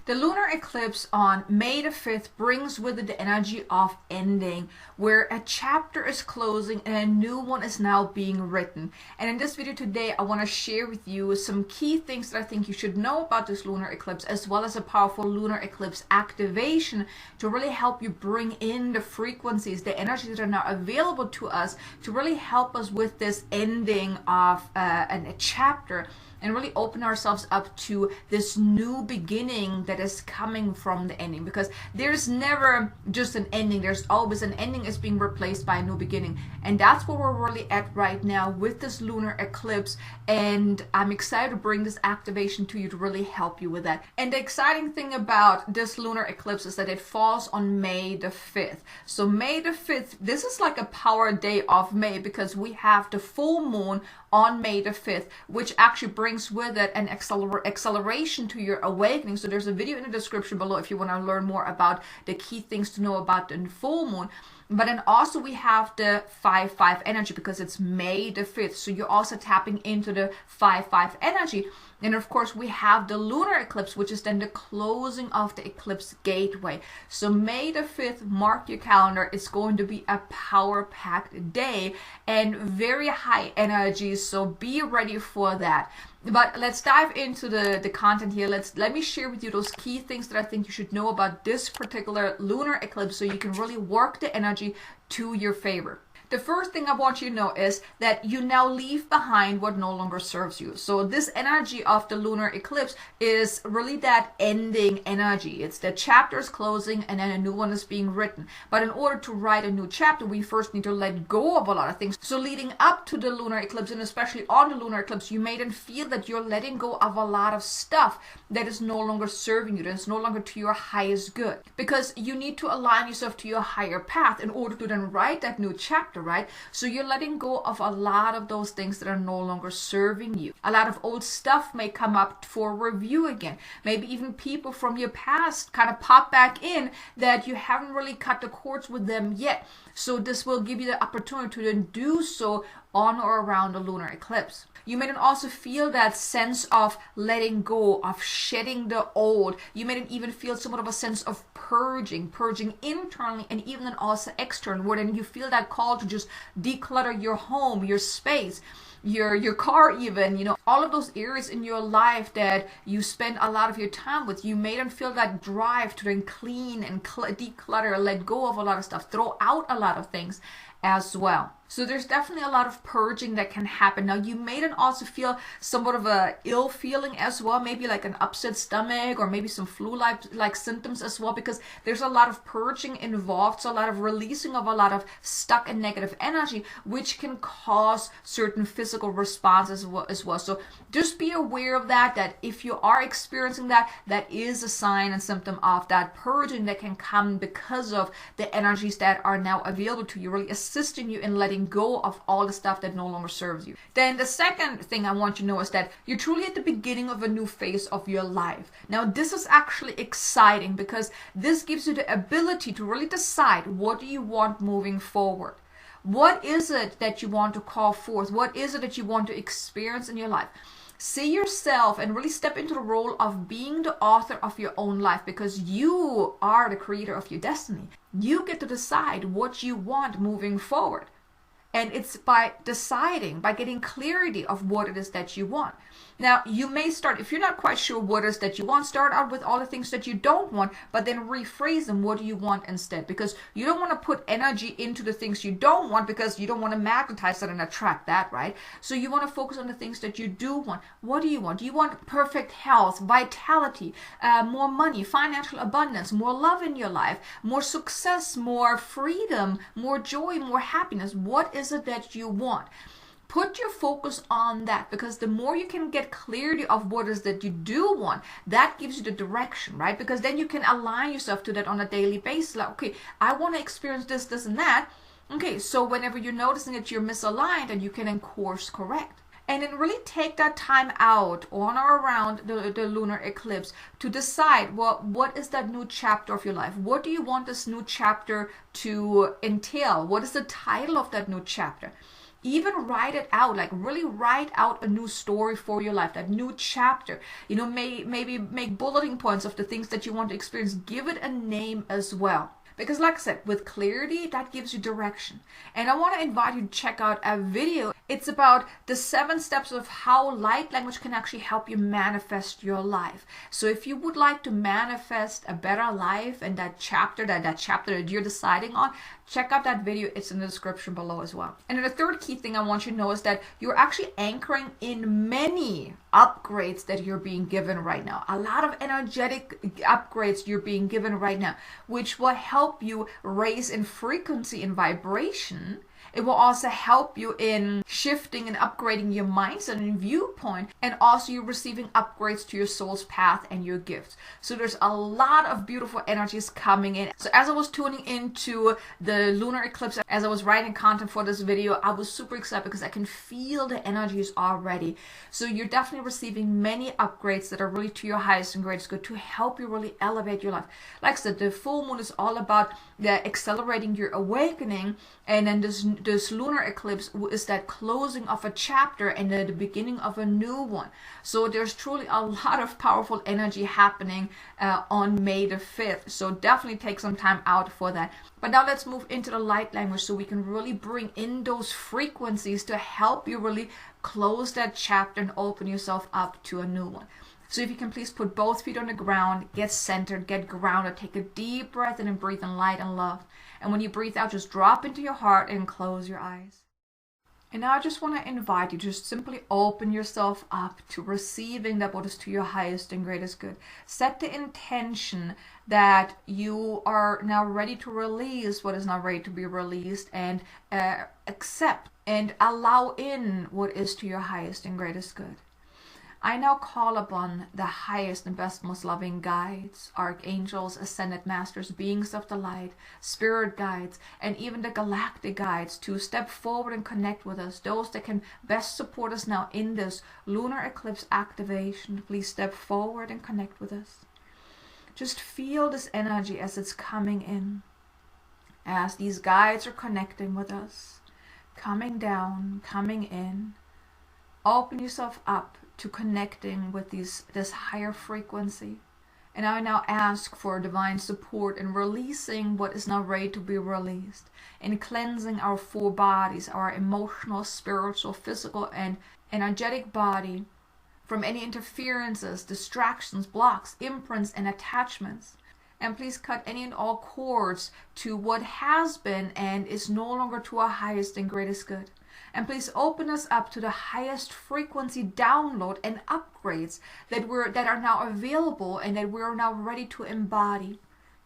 The lunar eclipse on May the 5th brings with it the energy of ending, where a chapter is closing and a new one is now being written. And in this video today, I want to share with you some key things that I think you should know about this lunar eclipse, as well as a powerful lunar eclipse activation to really help you bring in the frequencies, the energies that are now available to us to really help us with this ending of a chapter, and really open ourselves up to this new beginning that is coming from the ending. Because there's never just an ending, there's always an ending is being replaced by a new beginning. And that's where we're really at right now with this lunar eclipse. And I'm excited to bring this activation to you to really help you with that. And the exciting thing about this lunar eclipse is that it falls on May the 5th. So May the 5th, this is like a power day of May, because we have the full moon on May the 5th, which actually brings with it an acceleration to your awakening. So there's a video in the description below if you want to learn more about the key things to know about the full moon. But then also we have the 5-5 energy, because it's May the 5th. So you're also tapping into the 5-5 energy. And of course we have the lunar eclipse, which is then the closing of the eclipse gateway. So May the 5th, mark your calendar, it's going to be a power-packed day and very high energy. So be ready for that. But let's dive into the content here. Let me share with you those key things that I think you should know about this particular lunar eclipse, so you can really work the energy to your favor. The first thing I want you to know is that you now leave behind what no longer serves you. So this energy of the lunar eclipse is really that ending energy. It's the chapters closing and then a new one is being written. But in order to write a new chapter, we first need to let go of a lot of things. So leading up to the lunar eclipse, and especially on the lunar eclipse, you may then feel that you're letting go of a lot of stuff that is no longer serving you, that is no longer to your highest good. Because you need to align yourself to your higher path in order to then write that new chapter. Right? So you're letting go of a lot of those things that are no longer serving you. A lot of old stuff may come up for review again. Maybe even people from your past kind of pop back in that you haven't really cut the cords with them yet. So this will give you the opportunity to then do so on or around the lunar eclipse. You may then also feel that sense of letting go, of shedding the old. You may then even feel somewhat of a sense of purging internally and even then also external, where then you feel that call to just declutter your home, your space, your car even, you know, all of those areas in your life that you spend a lot of your time with. You may then feel that drive to then clean and declutter, let go of a lot of stuff, throw out a lot of things as well. So there's definitely a lot of purging that can happen. Now you may then also feel somewhat of a ill feeling as well, maybe like an upset stomach or maybe some flu-like symptoms as well, because there's a lot of purging involved. So a lot of releasing of a lot of stuck and negative energy, which can cause certain physical responses as well. So just be aware of that if you are experiencing that, that is a sign and symptom of that purging that can come because of the energies that are now available to you, really assisting you in letting go of all the stuff that no longer serves you. Then the second thing I want you to know is that you're truly at the beginning of a new phase of your life. Now this is actually exciting, because this gives you the ability to really decide, what do you want moving forward? What is it that you want to call forth? What is it that you want to experience in your life? See yourself and really step into the role of being the author of your own life, because you are the creator of your destiny. You get to decide what you want moving forward. And it's by deciding, by getting clarity of what it is that you want. Now, you may start, if you're not quite sure what it is that you want, start out with all the things that you don't want, but then rephrase them. What do you want instead? Because you don't want to put energy into the things you don't want, because you don't want to magnetize that and attract that, right? So you want to focus on the things that you do want. What do you want? Do you want perfect health, vitality, more money, financial abundance, more love in your life, more success, more freedom, more joy, more happiness? What is it that you want? Put your focus on that, because the more you can get clarity of what it is that you do want, that gives you the direction, right? Because then you can align yourself to that on a daily basis. Like, okay, I want to experience this, this, and that. Okay, so whenever you're noticing that you're misaligned, and you can then course correct. And then really take that time out on or around the lunar eclipse to decide, well, what is that new chapter of your life? What do you want this new chapter to entail? What is the title of that new chapter? Even write it out, like really write out a new story for your life, that new chapter. Maybe make bulleting points of the things that you want to experience. Give it a name as well. Because like I said, with clarity, that gives you direction. And I want to invite you to check out a video. It's about the 7 steps of how light language can actually help you manifest your life. So if you would like to manifest a better life and that chapter that you're deciding on, check out that video. It's in the description below as well. And then the third key thing I want you to know is that you're actually anchoring in many upgrades that you're being given right now. A lot of energetic upgrades you're being given right now, which will help you raise in frequency and vibration. It will also help you in shifting and upgrading your mindset and viewpoint, and also you're receiving upgrades to your soul's path and your gifts. So there's a lot of beautiful energies coming in. So as I was tuning into the lunar eclipse, as I was writing content for this video, I was super excited because I can feel the energies already. So you're definitely receiving many upgrades that are really to your highest and greatest good to help you really elevate your life. Like I said, the full moon is all about accelerating your awakening, and then this lunar eclipse is that closing of a chapter and the beginning of a new one. So there's truly a lot of powerful energy happening on May the 5th. So definitely take some time out for that. But now let's move into the light language so we can really bring in those frequencies to help you really close that chapter and open yourself up to a new one. So if you can please put both feet on the ground, get centered, get grounded, take a deep breath in and breathe in light and love. And when you breathe out, just drop into your heart and close your eyes. And now I just want to invite you to just simply open yourself up to receiving that what is to your highest and greatest good. Set the intention that you are now ready to release what is not ready to be released, and accept and allow in what is to your highest and greatest good. I now call upon the highest and best, most loving guides, archangels, ascended masters, beings of the light, spirit guides, and even the galactic guides to step forward and connect with us. Those that can best support us now in this lunar eclipse activation, please step forward and connect with us. Just feel this energy as it's coming in, as these guides are connecting with us, coming down, coming in. Open yourself up to connecting with this higher frequency. And I now ask for divine support in releasing what is not ready to be released, in cleansing our 4 bodies, our emotional, spiritual, physical, and energetic body from any interferences, distractions, blocks, imprints, and attachments. And please cut any and all cords to what has been and is no longer to our highest and greatest good. And please open us up to the highest frequency download and upgrades that are now available and that we're now ready to embody.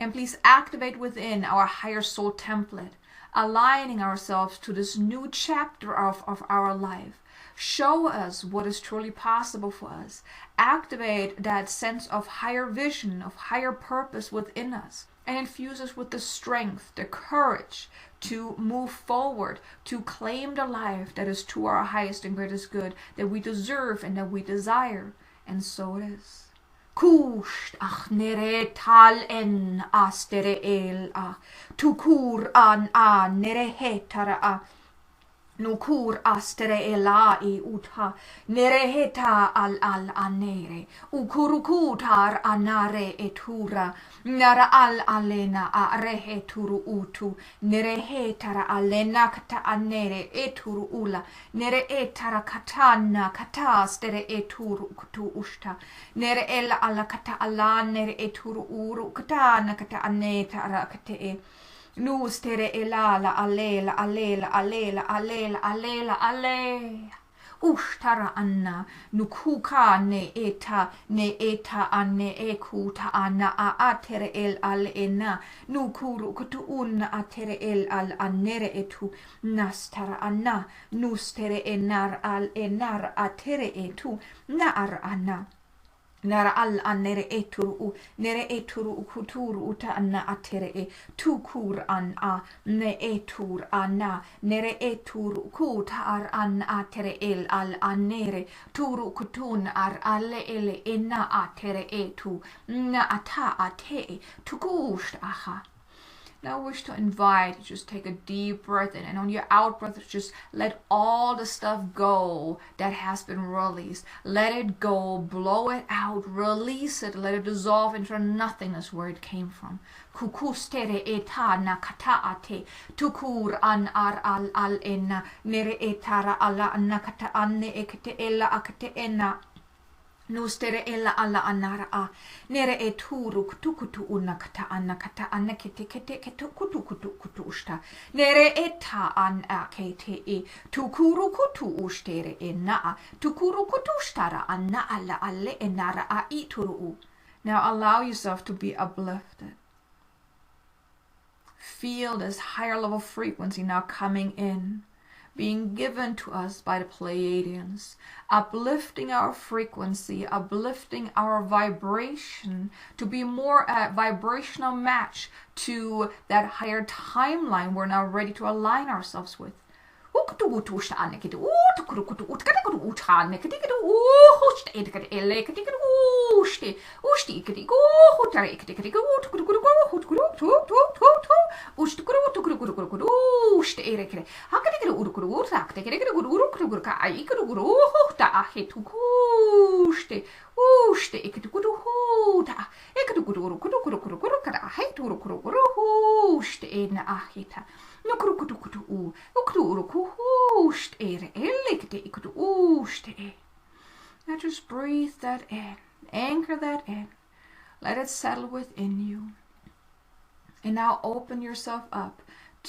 And please activate within our higher soul template, aligning ourselves to this new chapter of our life. Show us what is truly possible for us. Activate that sense of higher vision, of higher purpose within us, and infuse us with the strength, the courage to move forward, to claim the life that is to our highest and greatest good, that we deserve and that we desire. And so it is. Kusht ach nere tal en astere el a tukur an a nere hetara a nukur astere elai utha nereheta al anere ukurukutar anare etura nara al alena a reheturu utu nerehetara alena kata anere eturu ula nere etara katana kata stere eturu kutu ushta nere el ala kata ala nere eturu uru katana kata aneta kate Nus tere elala alela alela alela alela alela ale. Ushtara anna nukuka ne eta anne ekuta anna a atere el al ena nukuru kutu unna atere el al anere etu nastara anna nustere enar al enar atere etu naar anna. Nara al nere eturu kuturu uta anna atere e tukur an a ne etur anna nere eturu kutar an atere el al anere turu kutun ar alle ele enna atere etu na ata ate tukusht aha. Now I wish to invite, just take a deep breath in, and on your out breath, just let all the stuff go that has been released. Let it go, blow it out, release it, let it dissolve into nothingness where it came from. Kukustere eta na kataate, tukur an ar al enna, nere etara ala nakata anne ekte ella akte enna. Nustere ella alla anara a nere e turu kutukutu unakata anakata anakete kete ketu kutu usta nere eta an akete e tukuru kutu ustere e na tukuru kutu stara anna alla alle enara a ituru. Now allow yourself to be uplifted. Feel this higher level frequency now coming in, being given to us by the Pleiadians, uplifting our frequency, uplifting our vibration to be more a vibrational match to that higher timeline we're now ready to align ourselves with. Now just breathe that in, anchor that in, let it settle within you. And now open yourself up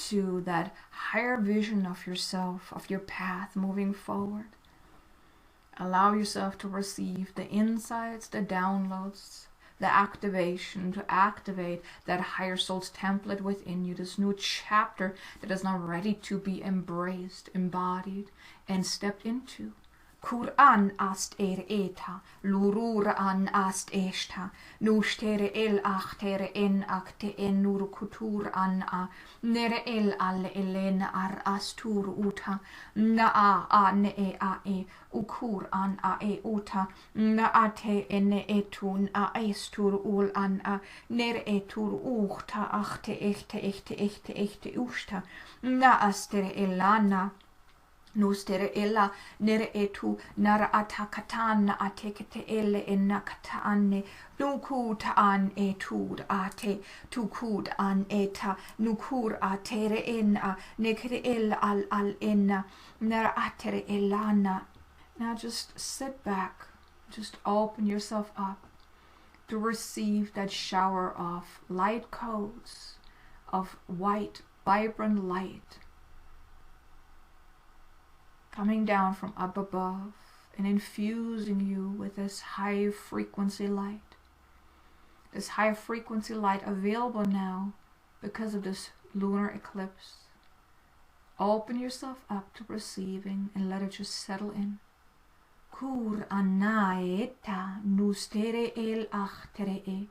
to that higher vision of yourself, of your path moving forward. Allow yourself to receive the insights, the downloads, the activation, to activate that higher soul's template within you, this new chapter that is now ready to be embraced, embodied, and stepped into. Quran ast eta, lurur an ast esta, nustere el achtere en akte en nur kutur an a, nere el alle elen ar astur uta, na a ne e, ukur an a e uta, na ate ene etun a estur ul an a, nere etur uchta achte echte usta, na astere elana. Nustere ella nere etu nara atakatan atekete elle enakata anne nukud an etud ate tukud an eta nukur atere enna nekere el al enna nara atere elana. Now just sit back, just open yourself up to receive that shower of light codes, of white, vibrant light, coming down from up above and infusing you with this high frequency light. This high frequency light available now because of this lunar eclipse. Open yourself up to receiving and let it just settle in. Kur anaeta nustere el achtere e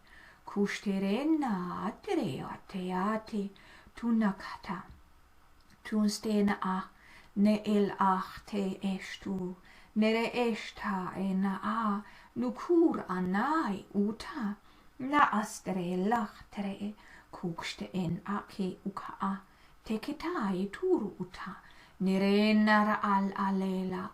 kustere na atere ate tunakata tunstena a ne el achte estu nere esta ena a nukur anai uta na astere lachtere kukste en ake uka a teketai turu uta nere nara al alela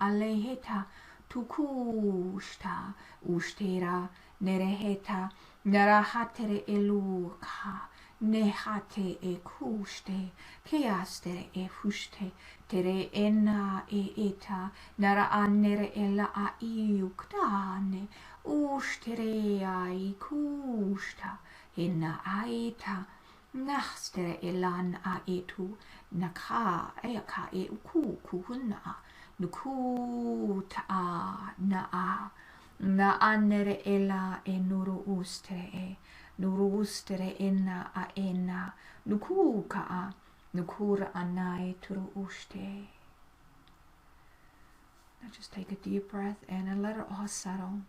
aleheta tukusta ustera nere heta nara hatere eluka nehate e kuste keastere e fuste tere enna e eta nara annere ella a iuktane ustere ai kusta enna aita nastere elan a etu naka eka e kuhunna nukuta na annere ella e nuru ustere e nurustere enna a enna nukuka a nukura anai turu uste. Now just take a deep breath in and let it all settle.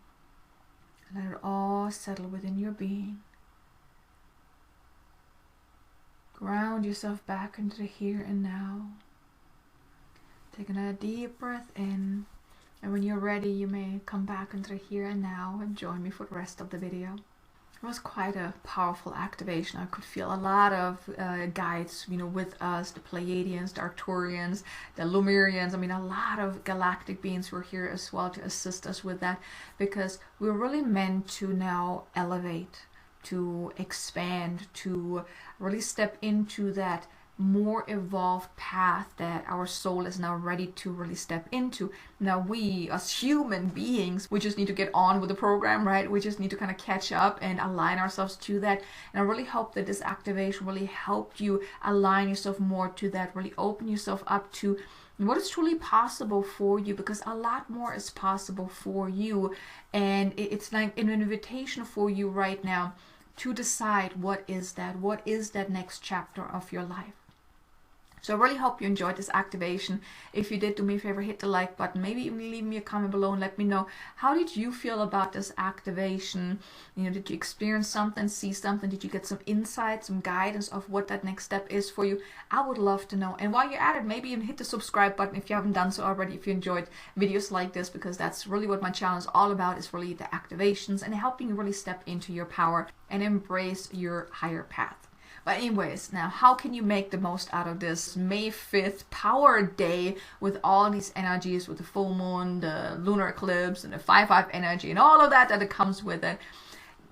Let it all settle within your being. Ground yourself back into the here and now. Taking a deep breath in, and when you're ready, you may come back into the here and now and join me for the rest of the video. It was quite a powerful activation. I could feel a lot of guides, with us, the Pleiadians, the Arcturians, the Lemurians. I mean, a lot of galactic beings were here as well to assist us with that, because we're really meant to now elevate, to expand, to really step into that more evolved path that our soul is now ready to really step into. Now we as human beings, we just need to get on with the program, right? We just need to kind of catch up and align ourselves to that. And I really hope that this activation really helped you align yourself more to that, really open yourself up to what is truly possible for you, because a lot more is possible for you. And it's like an invitation for you right now to decide what is that next chapter of your life. So I really hope you enjoyed this activation. If you did, do me a favor, hit the like button. Maybe even leave me a comment below and let me know, how did you feel about this activation? Did you experience something, see something? Did you get some insight, some guidance of what that next step is for you? I would love to know. And while you're at it, maybe even hit the subscribe button if you haven't done so already, if you enjoyed videos like this, because that's really what my channel is all about, is really the activations and helping you really step into your power and embrace your higher path. But anyways, now how can you make the most out of this May 5th power day with all these energies, with the full moon, the lunar eclipse, and the 5/5 energy, and all of that it comes with it?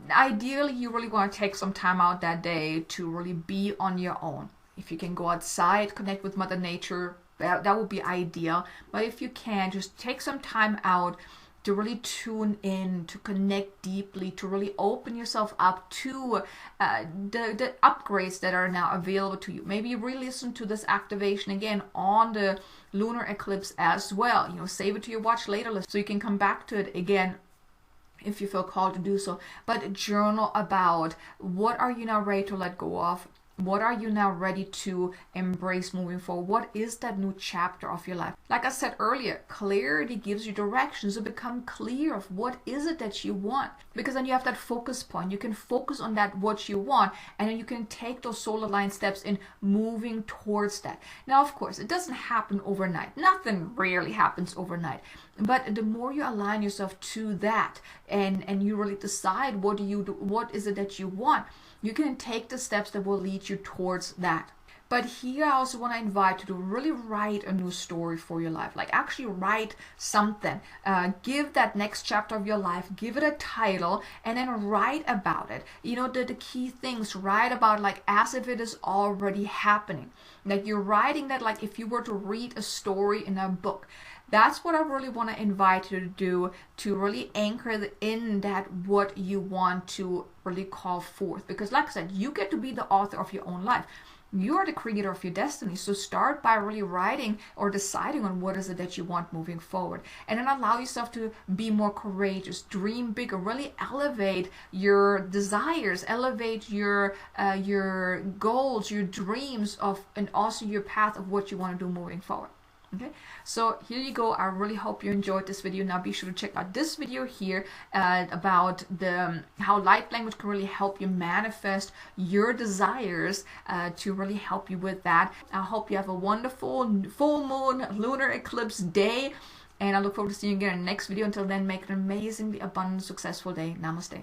Ideally, you really want to take some time out that day to really be on your own. If you can go outside, connect with Mother Nature, that would be ideal. But if you can, just take some time out to really tune in, to connect deeply, to really open yourself up to the upgrades that are now available to you. Maybe re-listen to this activation again on the lunar eclipse as well. Save it to your watch later list so you can come back to it again if you feel called to do so. But journal about, what are you now ready to let go of? What are you now ready to embrace moving forward? What is that new chapter of your life? Like I said earlier, clarity gives you direction. So become clear of what is it that you want. Because then you have that focus point. You can focus on that, what you want, and then you can take those soul aligned steps in moving towards that. Now, of course, it doesn't happen overnight. Nothing really happens overnight. But the more you align yourself to that, and you really decide what is it that you want, you can take the steps that will lead you towards that. But here I also want to invite you to really write a new story for your life. Like actually write something. Give that next chapter of your life, give it a title, and then write about it. The key things, write about like as if it is already happening. Like you're writing that like if you were to read a story in a book. That's what I really want to invite you to do, to really anchor in that what you want to really call forth. Because like I said, you get to be the author of your own life. You are the creator of your destiny. So start by really writing or deciding on what is it that you want moving forward. And then allow yourself to be more courageous, dream bigger, really elevate your desires, elevate your goals, your dreams and also your path of what you want to do moving forward. Okay, so here you go. I really hope you enjoyed this video. Now be sure to check out this video here about how light language can really help you manifest your desires, to really help you with that. I hope you have a wonderful full moon lunar eclipse day, and I look forward to seeing you again in the next video. Until then, make an amazingly abundant, successful day. Namaste.